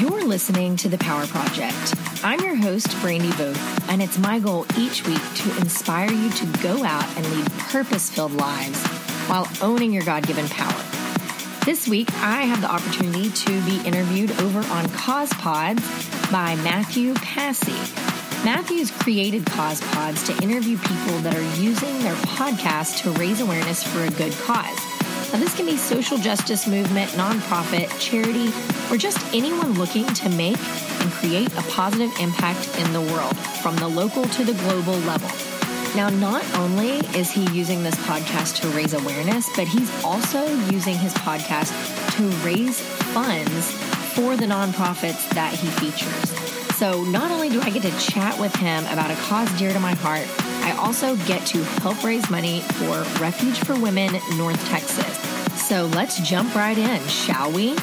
You're listening to The Power Project. I'm your host, Brandy Voth, and it's my goal each week to inspire you to go out and lead purpose-filled lives while owning your God-given power. This week, I have the opportunity to be interviewed over on Causepods by Mathew Passy. Mathew's created Causepods to interview people that are using their podcast to raise awareness for a good cause. Now, this can be social justice movement, nonprofit, charity, or just anyone looking to make and create a positive impact in the world, from the local to the global level. Now, not only is he using this podcast to raise awareness, but he's also using his podcast to raise funds for the nonprofits that he features. So not only do I get to chat with him about a cause dear to my heart, I also get to help raise money for Refuge for Women, North Texas. So let's jump right in, shall we?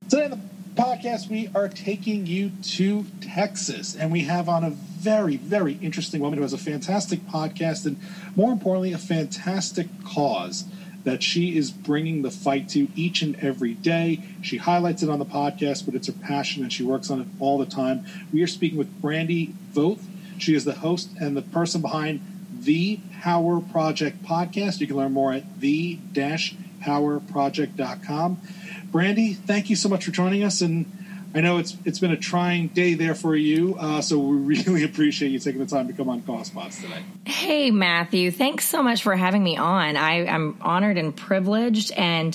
Today on the podcast, we are taking you to Texas, and we have on a very, very interesting woman who has a fantastic podcast and, more importantly, a fantastic cause that she is bringing the fight to each and every day. She highlights it on the podcast, but it's her passion, and she works on it all the time. We are speaking with Brandy Voth. She is the host and the person behind the Power Project podcast. You can learn more at the-powerproject.com. Brandy, thank you so much for joining us, and I know it's been a trying day there for you, so we really appreciate you taking the time to come on Causepods today. Hey, Matthew. Thanks so much for having me on. I'm honored and privileged, and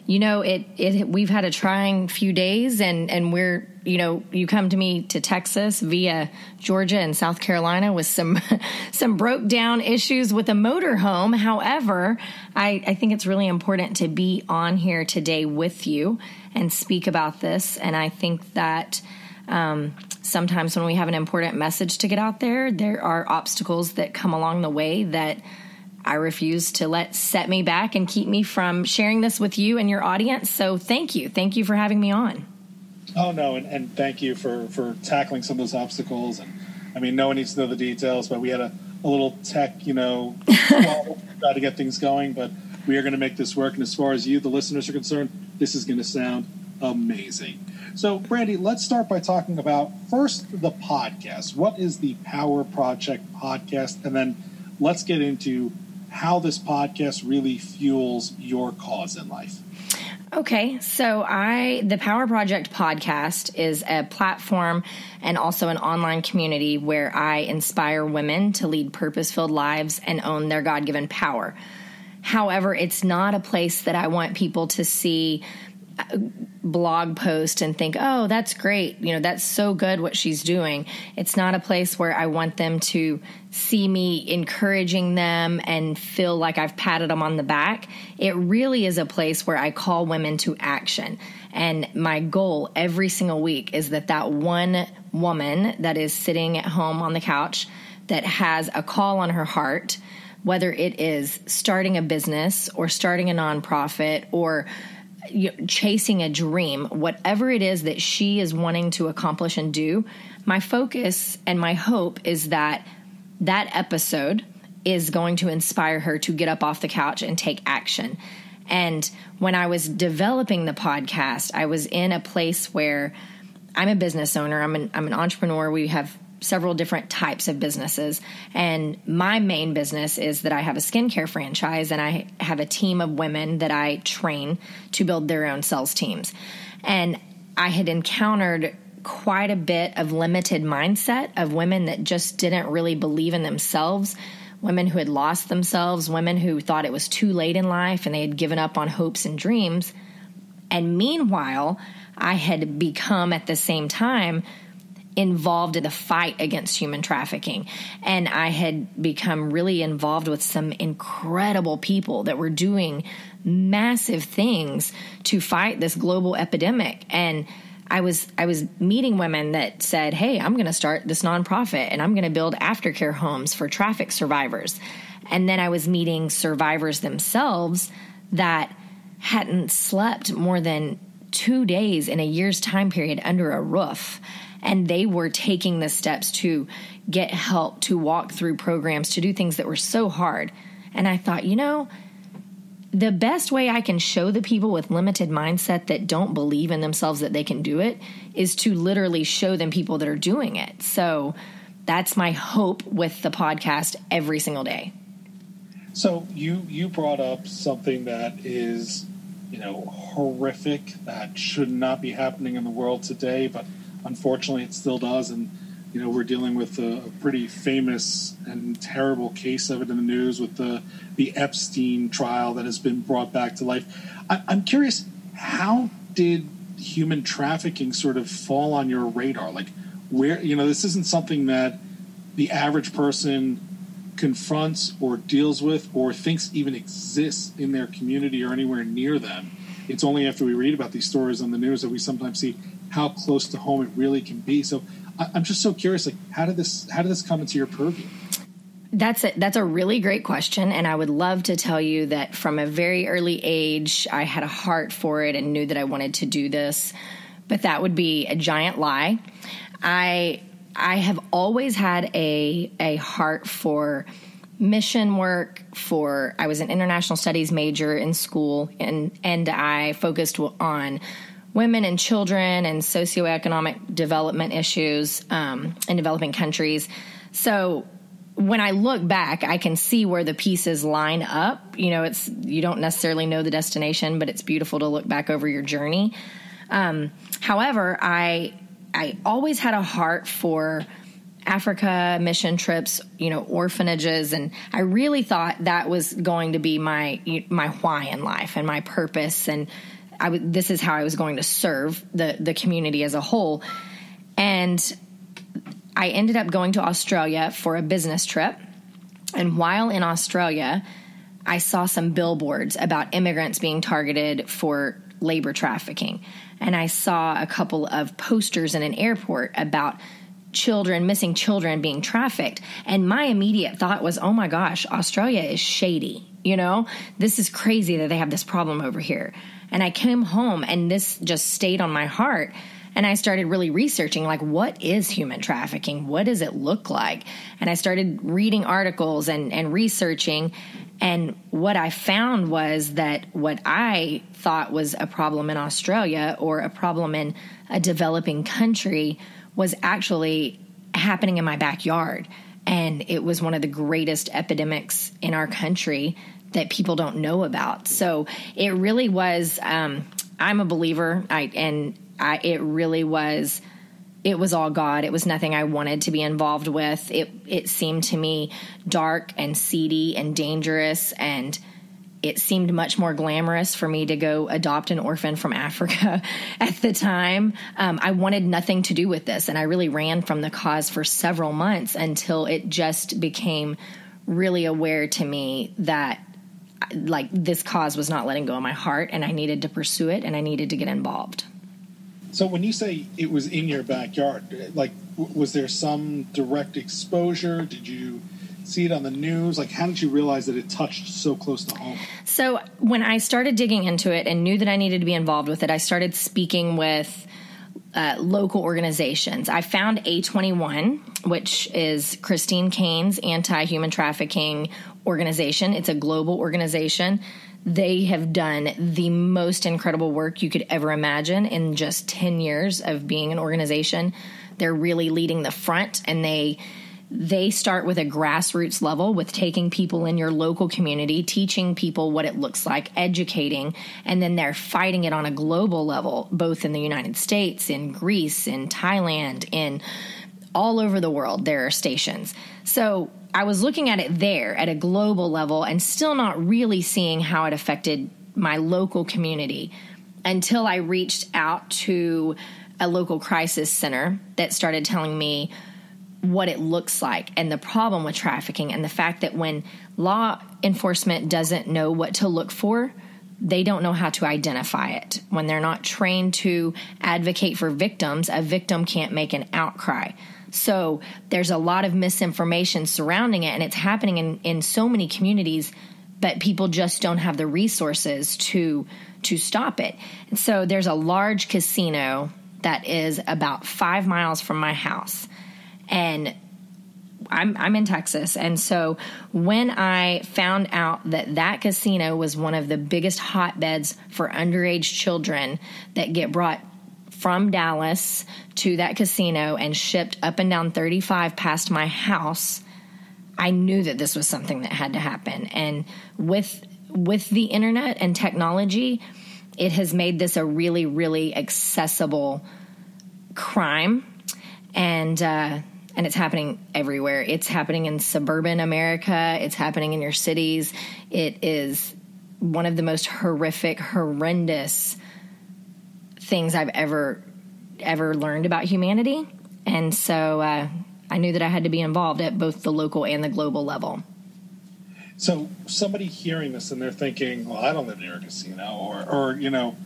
you know, we've had a trying few days, and we're, you know, you come to me to Texas via Georgia and South Carolina with some broke down issues with a motorhome. However, I think it's really important to be on here today with you and speak about this. And I think that sometimes when we have an important message to get out there, there are obstacles that come along the way that I refuse to let set me back and keep me from sharing this with you and your audience. So thank you. Thank you for having me on. Oh, no, and thank you for tackling some of those obstacles. And I mean, no one needs to know the details, but we had a little tech, try to get things going, but we are going to make this work. And as far as you, the listeners, are concerned, this is going to sound amazing. So, Brandy, let's start by talking about first the podcast. What is the Power Project podcast? And then let's get into how this podcast really fuels your cause in life. Okay, so the Power Project podcast is a platform and also an online community where I inspire women to lead purpose-filled lives and own their God-given power. However, it's not a place that I want people to see blog post and think, oh, that's great. That's so good what she's doing. It's not a place where I want them to see me encouraging them and feel like I've patted them on the back. It really is a place where I call women to action. And my goal every single week is that one woman that is sitting at home on the couch that has a call on her heart, whether it is starting a business or starting a nonprofit or chasing a dream, whatever it is that she is wanting to accomplish and do, my focus and my hope is that episode is going to inspire her to get up off the couch and take action. And when I was developing the podcast, I was in a place where I'm a business owner. I'm an entrepreneur. We have several different types of businesses. And my main business is that I have a skincare franchise and I have a team of women that I train to build their own sales teams. And I had encountered quite a bit of limited mindset of women that just didn't really believe in themselves, women who had lost themselves, women who thought it was too late in life and they had given up on hopes and dreams. And meanwhile, I had become at the same time involved in the fight against human trafficking. And I had become really involved with some incredible people that were doing massive things to fight this global epidemic. And I was meeting women that said, hey, I'm going to start this nonprofit and I'm going to build aftercare homes for traffic survivors. And then I was meeting survivors themselves that hadn't slept more than 2 days in a year's time period under a roof. And they were taking the steps to get help, to walk through programs, to do things that were so hard. And I thought, the best way I can show the people with limited mindset that don't believe in themselves that they can do it is to literally show them people that are doing it. So that's my hope with the podcast every single day. So you brought up something that is, horrific, that should not be happening in the world today, but unfortunately it still does. And, we're dealing with a pretty famous and terrible case of it in the news with the Epstein trial that has been brought back to life. I'm curious, how did human trafficking sort of fall on your radar? Like, where, this isn't something that the average person confronts or deals with or thinks even exists in their community or anywhere near them. It's only after we read about these stories on the news that we sometimes see how close to home it really can be. So I'm just so curious, like, how did this come into your purview? That's a really great question, and I would love to tell you that from a very early age, I had a heart for it and knew that I wanted to do this, but that would be a giant lie. I have always had a heart for mission work. I was an international studies major in school, and I focused on women and children and socioeconomic development issues in developing countries. So when I look back, I can see where the pieces line up. You don't necessarily know the destination, but it's beautiful to look back over your journey. However, I always had a heart for Africa, mission trips, orphanages, and I really thought that was going to be my why in life and my purpose, and this is how I was going to serve the community as a whole. And I ended up going to Australia for a business trip, and while in Australia, I saw some billboards about immigrants being targeted for labor trafficking, and I saw a couple of posters in an airport about missing children being trafficked. And my immediate thought was, oh my gosh, Australia is shady. This is crazy that they have this problem over here. And I came home and this just stayed on my heart. And I started really researching, like, what is human trafficking? What does it look like? And I started reading articles and researching. And what I found was that what I thought was a problem in Australia or a problem in a developing country was actually happening in my backyard. And it was one of the greatest epidemics in our country that people don't know about. So it really was, I'm a believer, it really was, it was all God. It was nothing I wanted to be involved with. It seemed to me dark and seedy and dangerous, and it seemed much more glamorous for me to go adopt an orphan from Africa at the time. I wanted nothing to do with this, and I really ran from the cause for several months until it just became really aware to me that, like, this cause was not letting go of my heart, and I needed to pursue it, and I needed to get involved. So when you say it was in your backyard, like, was there some direct exposure? Did you see it on the news? Like, how did you realize that it touched so close to home? So when I started digging into it and knew that I needed to be involved with it, I started speaking with local organizations. I found A21, which is Christine Cain's anti-human trafficking organization. It's a global organization. They have done the most incredible work you could ever imagine in just 10 years of being an organization. They're really leading the front, and they start with a grassroots level with taking people in your local community, teaching people what it looks like, educating, and then they're fighting it on a global level, both in the United States, in Greece, in Thailand, in all over the world. There are stations. So I was looking at it there at a global level and still not really seeing how it affected my local community until I reached out to a local crisis center that started telling me what it looks like and the problem with trafficking, and the fact that when law enforcement doesn't know what to look for, they don't know how to identify it. When they're not trained to advocate for victims, a victim can't make an outcry. So there's a lot of misinformation surrounding it, and it's happening in so many communities, but people just don't have the resources to stop it. And so there's a large casino that is about 5 miles from my house. And I'm in Texas. And so when I found out that casino was one of the biggest hotbeds for underage children that get brought from Dallas to that casino and shipped up and down 35 past my house, I knew that this was something that had to happen. And with the internet and technology, it has made this a really, really accessible crime. And it's happening everywhere. It's happening in suburban America. It's happening in your cities. It is one of the most horrendous things I've ever learned about humanity. And so I knew that I had to be involved at both the local and the global level. So somebody hearing this and they're thinking, well, I don't live near a casino, or you know,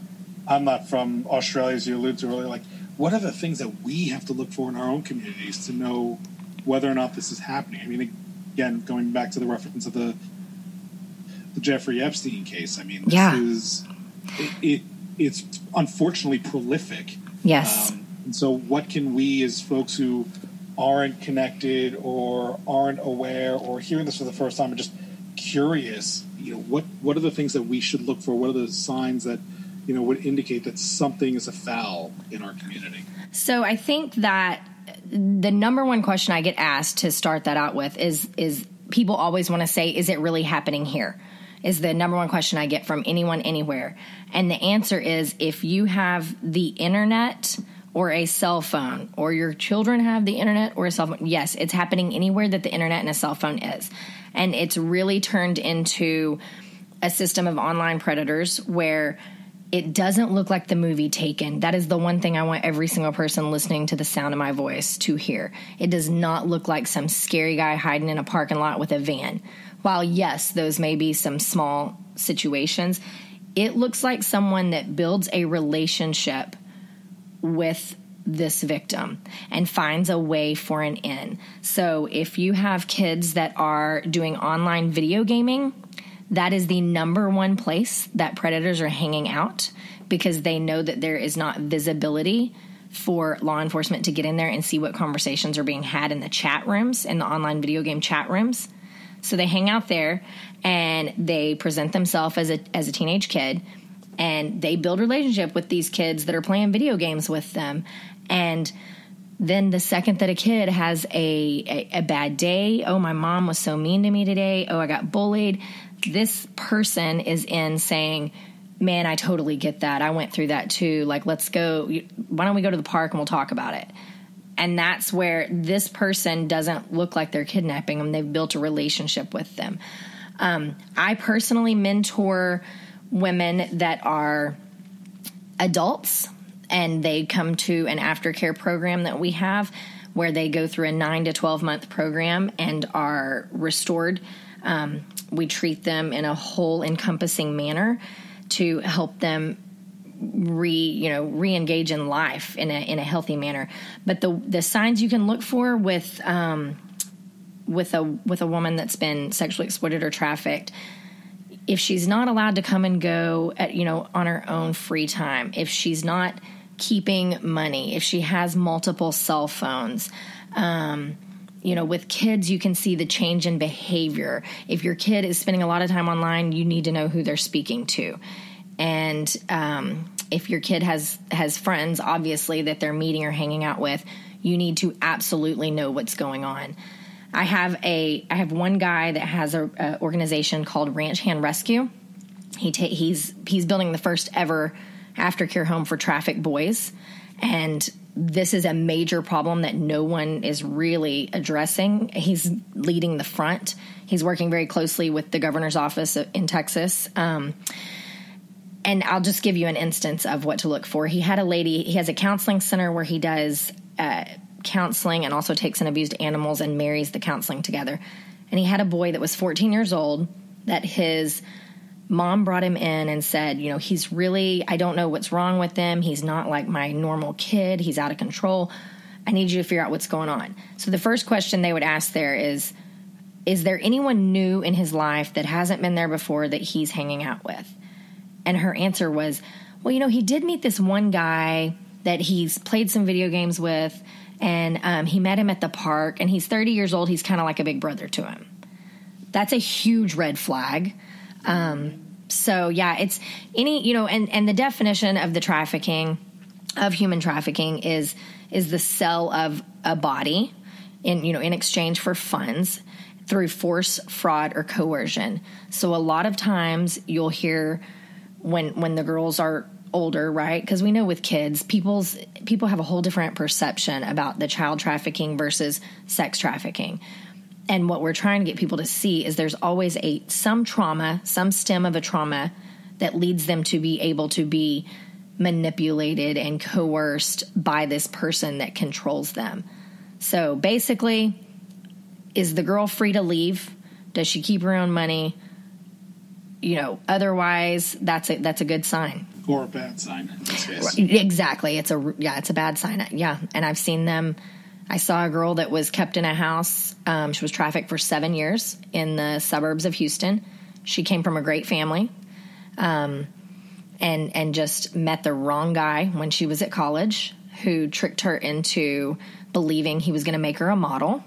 I'm not from Australia, as you alluded to earlier. Like, what are the things that we have to look for in our own communities to know whether or not this is happening? I mean, again, going back to the reference of the Jeffrey Epstein case, I mean, this is it's unfortunately prolific. Yes. And so what can we, as folks who aren't connected or aren't aware or hearing this for the first time and just curious, you know, what are the things that we should look for? What are the signs that, you know, would indicate that something is afoul in our community? So I think that the number one question I get asked to start that out with is people always want to say, is it really happening here? Is the number one question I get from anyone, anywhere. And the answer is, if you have the internet or a cell phone, or your children have the internet or a cell phone, yes, it's happening anywhere that the internet and a cell phone is. And it's really turned into a system of online predators where it doesn't look like the movie Taken. That is the one thing I want every single person listening to the sound of my voice to hear. It does not look like some scary guy hiding in a parking lot with a van. While, yes, those may be some small situations, it looks like someone that builds a relationship with this victim and finds a way for an in. So if you have kids that are doing online video gaming, that is the number one place that predators are hanging out, because they know that there is not visibility for law enforcement to get in there and see what conversations are being had in the chat rooms, in the online video game chat rooms. So they hang out there and they present themselves as a teenage kid, and they build a relationship with these kids that are playing video games with them. And then the second that a kid has a bad day, oh, my mom was so mean to me today, oh, I got bullied, this person is in saying, man, I totally get that. I went through that too. Like, let's go. Why don't we go to the park and we'll talk about it? And that's where this person doesn't look like they're kidnapping them. They've built a relationship with them. I personally mentor women that are adults, and they come to an aftercare program that we have where they go through a 9 to 12 month program and are restored. We treat them in a whole encompassing manner to help them re-engage in life in a healthy manner. But the signs you can look for with a woman that's been sexually exploited or trafficked, if she's not allowed to come and go on her own free time, if she's not keeping money, if she has multiple cell phones, with kids, you can see the change in behavior. If your kid is spending a lot of time online, you need to know who they're speaking to. And if your kid has friends, obviously, that they're meeting or hanging out with, you need to absolutely know what's going on. I have one guy that has a organization called Ranch Hand Rescue. He's building the first ever aftercare home for trafficked boys, and this is a major problem that no one is really addressing. He's leading the front. He's working very closely with the governor's office in Texas. And I'll just give you an instance of what to look for. He has a counseling center where he does counseling and also takes in abused animals and marries the counseling together. And he had a boy that was 14 years old that his mom brought him in and said, he's really, I don't know what's wrong with him. He's not like my normal kid. He's out of control. I need you to figure out what's going on. So the first question they would ask there is there anyone new in his life that hasn't been there before that he's hanging out with? And her answer was, well, he did meet this one guy that he's played some video games with, And he met him at the park, and he's 30 years old. He's kind of like a big brother to him. That's a huge red flag. So yeah, it's any, and the definition of the trafficking, of human trafficking is the sale of a body in exchange for funds through force, fraud, or coercion. So a lot of times you'll hear when the girls are older, right? Because we know with kids, people have a whole different perception about the child trafficking versus sex trafficking. And what we're trying to get people to see is there's always some trauma, some stem of a trauma that leads them to be able to be manipulated and coerced by this person that controls them. So basically, is the girl free to leave? Does she keep her own money? Otherwise, that's a good sign. Or a bad sign in this case. Exactly. It's a bad sign. Yeah. And I've seen them. I saw a girl that was kept in a house. She was trafficked for 7 years in the suburbs of Houston. She came from a great family, and just met the wrong guy when she was at college, who tricked her into believing he was going to make her a model,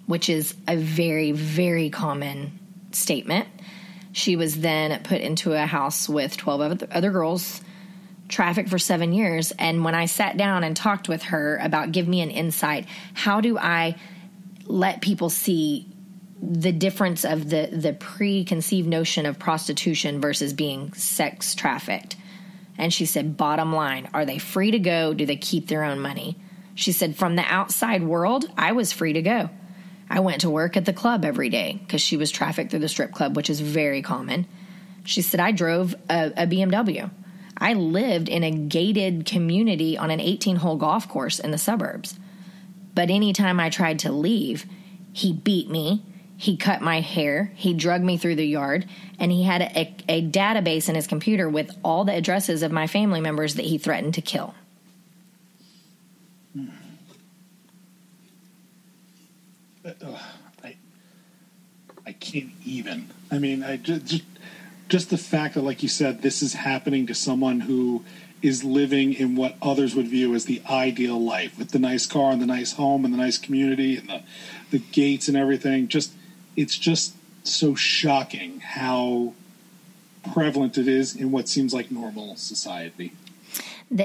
which is a very, very common statement. She was then put into a house with 12 other girls, trafficked for 7 years. And when I sat down and talked with her about, give me an insight, how do I let people see the difference of the preconceived notion of prostitution versus being sex trafficked? And she said, bottom line, are they free to go? Do they keep their own money? She said, from the outside world, I was free to go. I went to work at the club every day because she was trafficked through the strip club, which is very common. She said, I drove a BMW. I lived in a gated community on an 18-hole golf course in the suburbs. But anytime I tried to leave, he beat me, he cut my hair, he drugged me through the yard, and he had a database in his computer with all the addresses of my family members that he threatened to kill. I can't even. I mean, just the fact that, like you said, this is happening to someone who is living in what others would view as the ideal life, with the nice car and the nice home and the nice community and the gates and everything. It's just so shocking how prevalent it is in what seems like normal society.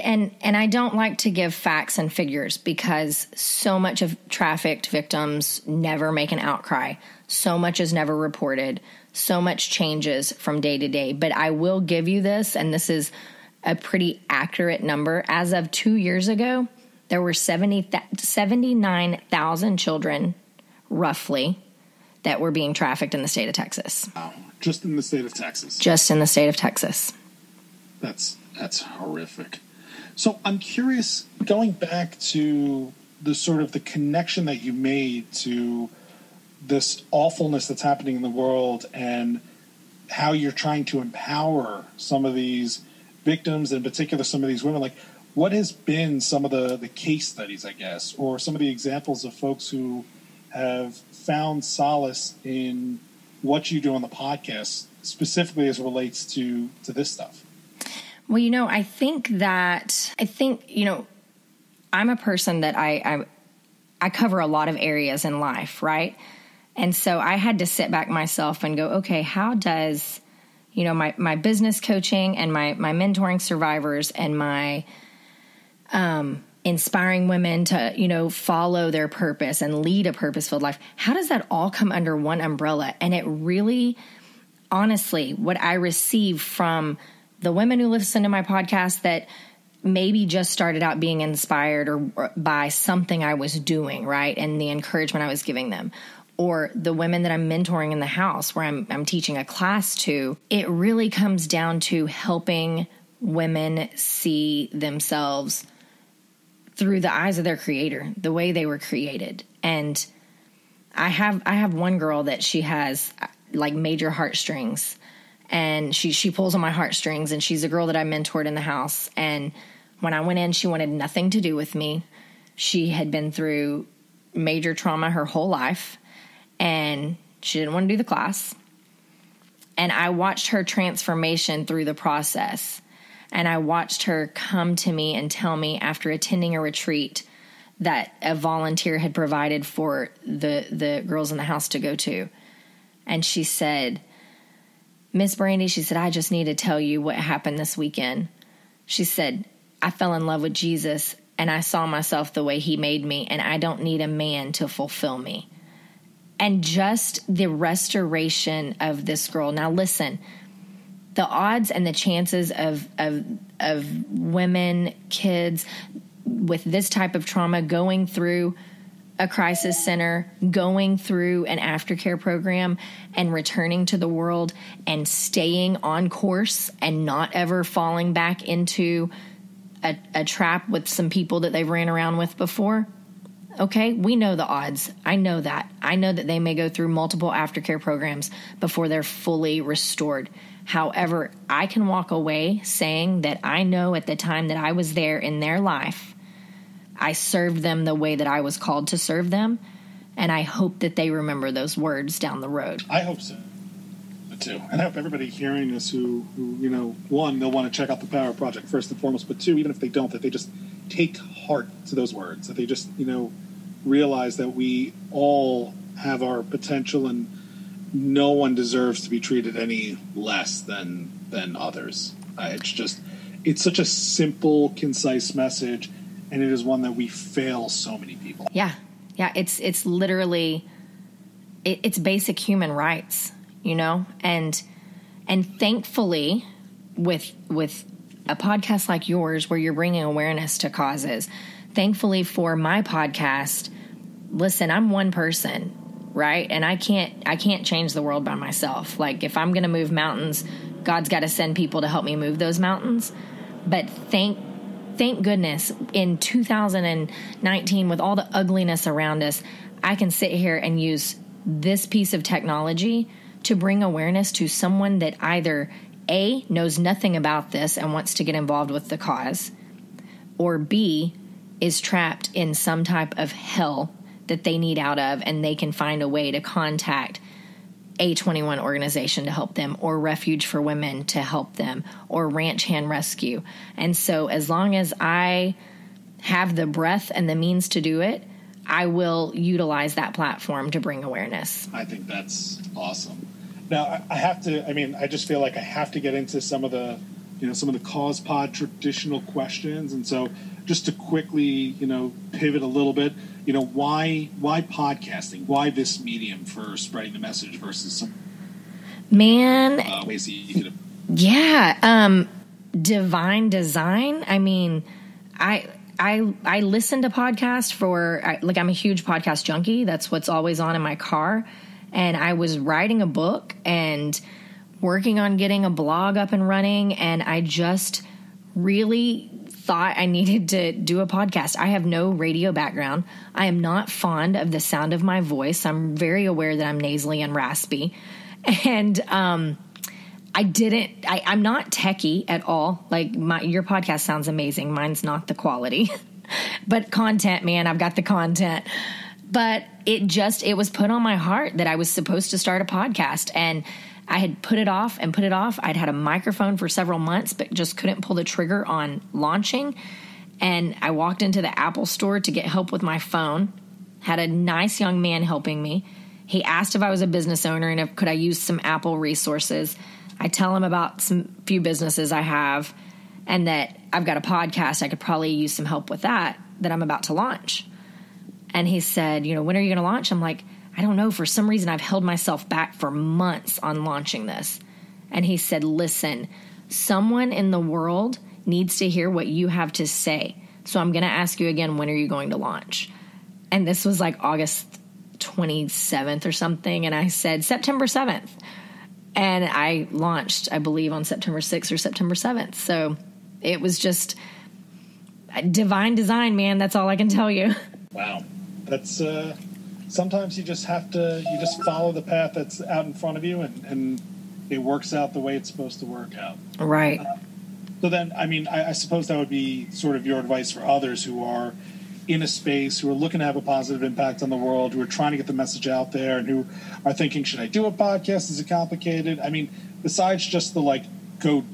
And I don't like to give facts and figures because so much of trafficked victims never make an outcry. So much is never reported. So much changes from day to day. But I will give you this, and this is a pretty accurate number. As of 2 years ago, there were 79,000 children, roughly, that were being trafficked in the state of Texas. Wow. Just in the state of Texas. Just in the state of Texas. That's horrific. So I'm curious, going back to the sort of the connection that you made to this awfulness that's happening in the world and how you're trying to empower some of these victims, in particular some of these women, like what has been some of the case studies, I guess, or some of the examples of folks who have found solace in what you do on the podcast, specifically as it relates to this stuff? Well, I think, I'm a person that I cover a lot of areas in life, right? And so I had to sit back myself and go, okay, how does, my business coaching and my mentoring survivors and my inspiring women to, follow their purpose and lead a purpose-filled life, how does that all come under one umbrella? And it really, honestly, what I receive from the women who listen to my podcast that maybe just started out being inspired or by something I was doing, right, and the encouragement I was giving them, or the women that I'm mentoring in the house where I'm teaching a class to, it really comes down to helping women see themselves through the eyes of their creator, the way they were created. And I have one girl that she has like major heartstrings, and she pulls on my heartstrings, and she's a girl that I mentored in the house. And when I went in, she wanted nothing to do with me. She had been through major trauma her whole life, and she didn't want to do the class. And I watched her transformation through the process. And I watched her come to me and tell me after attending a retreat that a volunteer had provided for the girls in the house to go to. And she said, Miss Brandy, she said, I just need to tell you what happened this weekend. She said, I fell in love with Jesus and I saw myself the way he made me, and I don't need a man to fulfill me. And just the restoration of this girl. Now listen, the odds and the chances of women, kids with this type of trauma going through a crisis center, going through an aftercare program, and returning to the world and staying on course and not ever falling back into a trap with some people that they've ran around with before. Okay, we know the odds. I know that. I know that they may go through multiple aftercare programs before they're fully restored. However, I can walk away saying that I know at the time that I was there in their life, I served them the way that I was called to serve them, and I hope that they remember those words down the road. I hope so, too. And I hope everybody hearing this who one, they'll want to check out the Power Project first and foremost, but two, even if they don't, that they just take heart to those words, that they just, realize that we all have our potential and no one deserves to be treated any less than others. It's such a simple, concise message, and it is one that we fail so many people. Yeah. It's literally, it's basic human rights, and thankfully with a podcast like yours where you're bringing awareness to causes, thankfully for my podcast, listen, I'm one person, right? And I can't change the world by myself. Like, if I'm going to move mountains, God's got to send people to help me move those mountains. But thank goodness in 2019, with all the ugliness around us, I can sit here and use this piece of technology to bring awareness to someone that either A, knows nothing about this and wants to get involved with the cause, or B, is trapped in some type of hell that they need out of, and they can find a way to contact a 21 organization to help them, or Refuge for Women to help them, or Ranch Hand Rescue. And so as long as I have the breath and the means to do it, I will utilize that platform to bring awareness. I think that's awesome. Now, I just feel like I have to get into some of the Causepod traditional questions. And so just to quickly, pivot a little bit, why podcasting? Why this medium for spreading the message versus some ways that you could have? Yeah. Divine design. I mean, I listen to podcasts I'm a huge podcast junkie. That's what's always on in my car. And I was writing a book and working on getting a blog up and running, and I just really thought I needed to do a podcast. I have no radio background. I am not fond of the sound of my voice. I'm very aware that I'm nasally and raspy. And I'm not techie at all. Like your podcast sounds amazing. Mine's not the quality. But content, man, I've got the content. But it was put on my heart that I was supposed to start a podcast, and I had put it off. I'd had a microphone for several months, but just couldn't pull the trigger on launching. And I walked into the Apple store to get help with my phone, had a nice young man helping me. He asked if I was a business owner and could I use some Apple resources. I tell him about some few businesses I have, and that I've got a podcast. I could probably use some help with that I'm about to launch. And he said, when are you going to launch? I'm like, I don't know. For some reason, I've held myself back for months on launching this. And he said, listen, someone in the world needs to hear what you have to say. So I'm going to ask you again, when are you going to launch? And this was like August 27th or something. And I said, September 7th. And I launched, I believe, on September 6th or September 7th. So it was just divine design, man. That's all I can tell you. Wow. That's sometimes you just follow the path that's out in front of you, and it works out the way it's supposed to work out. Right. So then, I suppose that would be sort of your advice for others who are in a space, who are looking to have a positive impact on the world, who are trying to get the message out there, and who are thinking, should I do a podcast? Is it complicated? Besides just the go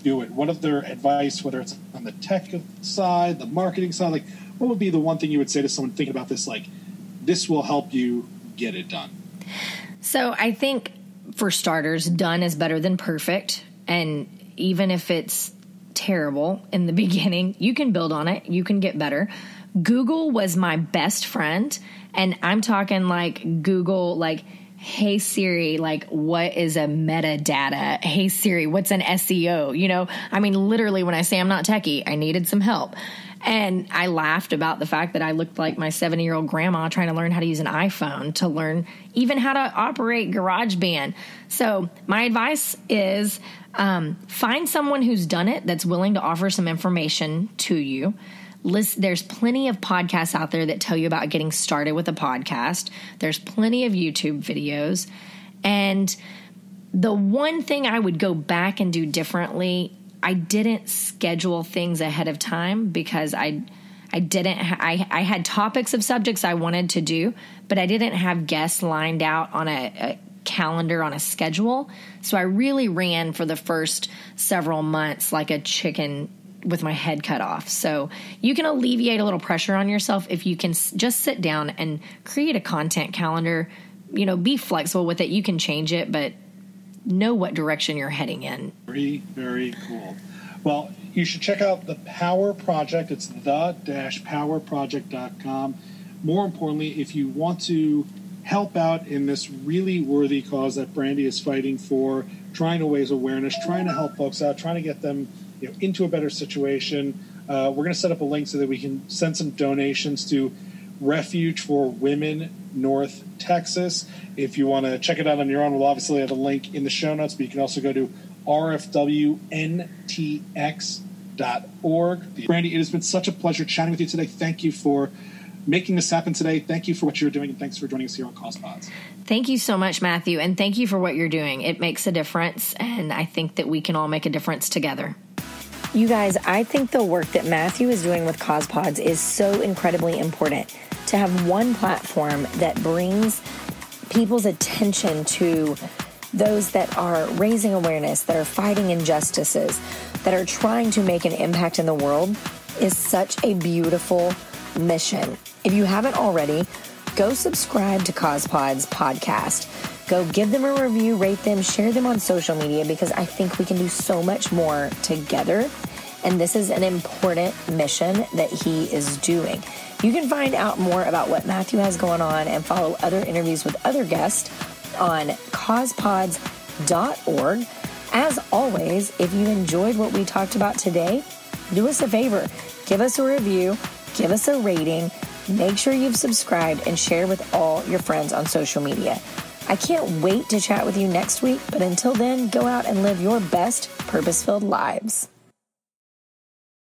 do it? What other advice, whether it's on the tech side, the marketing side, like what would be the one thing you would say to someone thinking about this, like this will help you get it done? So I think for starters, done is better than perfect. And even if it's terrible in the beginning, you can build on it. You can get better. Google was my best friend. And I'm talking like Google, like, hey Siri, like what is a metadata? Hey Siri, what's an SEO? You know, I mean, literally when I say I'm not techie, I needed some help. And I laughed about the fact that I looked like my 70-year-old grandma trying to learn how to use an iPhone, to learn even how to operate GarageBand. So my advice is find someone who's done it that's willing to offer some information to you. There's plenty of podcasts out there that tell you about getting started with a podcast. There's plenty of YouTube videos. And the one thing I would go back and do differently, I didn't schedule things ahead of time because I had topics of subjects I wanted to do, but I didn't have guests lined out on a calendar, on a schedule. So I really ran for the first several months like a chicken with my head cut off. So you can alleviate a little pressure on yourself if you can just sit down and create a content calendar. You know, be flexible with it. You can change it, but know what direction you're heading in. Very, very cool. Well, you should check out the Power Project. It's the-powerproject.com. More importantly, if you want to help out in this really worthy cause that Brandy is fighting for, trying to raise awareness, trying to help folks out, trying to get them into a better situation, we're going to set up a link so that we can send some donations to Refuge for Women North Texas. If you want to check it out on your own, we'll obviously have a link in the show notes, but you can also go to rfwntx.org. Brandy, it has been such a pleasure chatting with you today. Thank you for making this happen today. Thank you for what you're doing, and thanks for joining us here on Causepods. Thank you so much, Matthew, and thank you for what you're doing. It makes a difference, and I think that we can all make a difference together. You guys, I think the work that Matthew is doing with Causepods is so incredibly important. To have one platform that brings people's attention to those that are raising awareness, that are fighting injustices, that are trying to make an impact in the world is such a beautiful mission. If you haven't already, go subscribe to Causepods podcast. Go give them a review, rate them, share them on social media, because I think we can do so much more together. And this is an important mission that he is doing. You can find out more about what Matthew has going on and follow other interviews with other guests on causepods.org. As always, if you enjoyed what we talked about today, do us a favor. Give us a review, give us a rating, make sure you've subscribed, and share with all your friends on social media. I can't wait to chat with you next week, but until then, go out and live your best purpose-filled lives.